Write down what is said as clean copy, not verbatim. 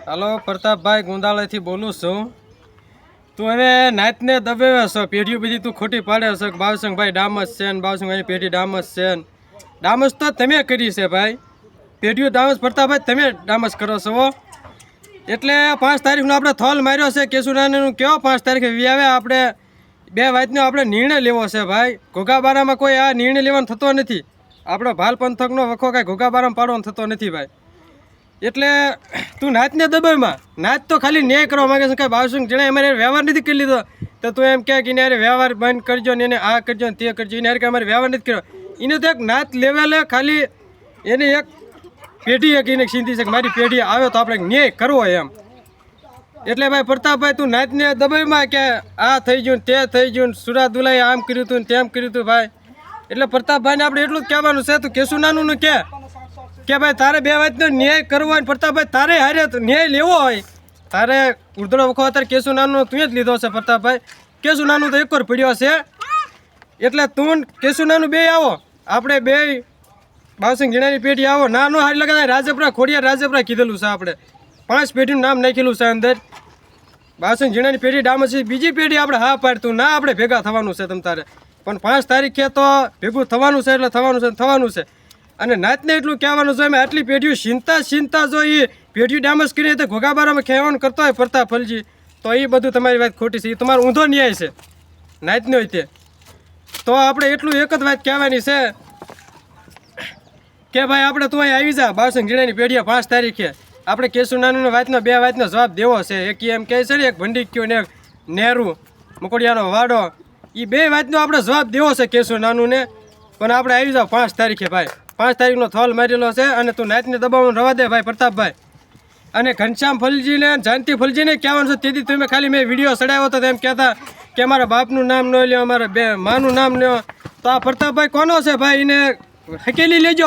હાલો પ્રતાપભાઈ ગુંદાળાથી બોલું છું. તું હવે નાતને દબાવે છો, પેઢીઓ બધી તું ખોટી પાડે છે. બાવસંગભાઈ ડામસ છે ને બાવસંગભાઈની પેઢી ડામસ છે ને ડામસ તો તમે કરી છે ભાઈ. પેઢીઓ ડામસ પ્રતાપભાઈ તમે ડામસ કરો છો. એટલે 5 તારીખનો આપણે થોલ માર્યો છે કેશુરાનું. કેવો 5 તારીખે આવે આપણે 2 વાતનો આપણે નિર્ણય લેવો છે ભાઈ. ઘોઘાબારામાં કોઈ આ નિર્ણય લેવાનો થતો નથી. આપણો ભાલ પંથકનો વખો કાંઈ ઘોઘાબારામાં પાડવાનો થતો નથી ભાઈ. એટલે તું નાચને દબાવમાં નાચ તો ખાલી ન્યાય કરવા માંગે છે. કાંઈ બાવસંગ જેણે અમારે વ્યવહાર નથી કરી લીધો તો તું એમ કહે કે એને અરે વ્યવહાર બંધ કરજો ને એને આ કરજો ને તે કરજો. એને અરે અમારે વ્યવહાર નથી કર્યો. એને તો એક નાચ લેવલે ખાલી એને એક પેઢી એક એને ચિંતી છે કે મારી પેઢી આવે તો આપણે ન્યાય કરવો એમ. એટલે ભાઈ પ્રતાપભાઈ તું નાચને દબાવમાં કે આ થઈ ગયું તે થઈ ગયું સુરાદુલાએ આમ કર્યું હતું ને તેમ કર્યું હતું ભાઈ. એટલે પ્રતાપભાઈને આપણે એટલું જ કહેવાનું છે. તું કેશુનાનું ને કે ભાઈ તારે 2 વાતનો ન્યાય કરવો હોય. પ્રતાપભાઈ તારે હારે ન્યાય લેવો હોય તારે ઉર્ધડો વખો અત્યારે કેશુનાનું તું જ લીધો છે પ્રતાપભાઈ. કેશુનાનું તો એક વાર પડ્યો છે. એટલે તું કેશુનાનું 2 આવો, આપણે 2 બાવસંગ જીણાની પેઢી આવો. નાનું હારી લગાય રાજપરા ખોડિયાર રાજપરા કીધેલું છે. આપણે 5 પેઢીનું નામ નાખેલું છે અંદર. બાવસંગ જીણાની પેઢી ડામસ છે. બીજી પેઢી આપણે હા પાડતું ના આપણે ભેગા થવાનું છે તમ તારે. પણ 5 તારીખે તો ભેગું થવાનું છે. એટલે થવાનું છે. અને નાચને એટલું કહેવાનું છે અમે આટલી પેઢીઓ ચિંતા જો એ પેઢીઓ ડામસ કરીને તો ઘોઘાબારામાં કહેવાનું કરતો હોય પ્રતાપ ફલજી તો એ બધું તમારી વાત ખોટી છે. એ તમારો ઊંધો ન્યાય છે નાચનો હોય તે. તો આપણે એટલું એક જ વાત કહેવાની છે કે ભાઈ આપણે તું અહીં આવી જા. બાવસંગ જીણાની પેઢીએ 5 તારીખે આપણે કેશુનાની વાતનો 2 વાતનો જવાબ દેવો છે. એક એમ કહે છે ને એક ભંડીક્યો ને એક નેહરુ મકોડિયાનો વાડો એ 2 વાતનો આપણે જવાબ દેવો છે કેશુનાનું ને. પણ આપણે આવી જાઓ 5 તારીખે ભાઈ. 5 તારીખનો થોલ મારેલો છે. અને તું નાચને દબાવવાનું રવા દે ભાઈ પ્રતાપભાઈ. અને ઘનશ્યામ ફલજીને જાનતી ફલજીને કહેવાનું છે. તેથી તમે ખાલી મેં વિડીયો ચડાવ્યો હતો તેમ કહેતા કે અમારા બાપનું નામ ન લ્યો, અમારા માનું નામ લ્યો. તો આ પ્રતાપભાઈ કોનો છે ભાઈ? એને હકેલી લેજો.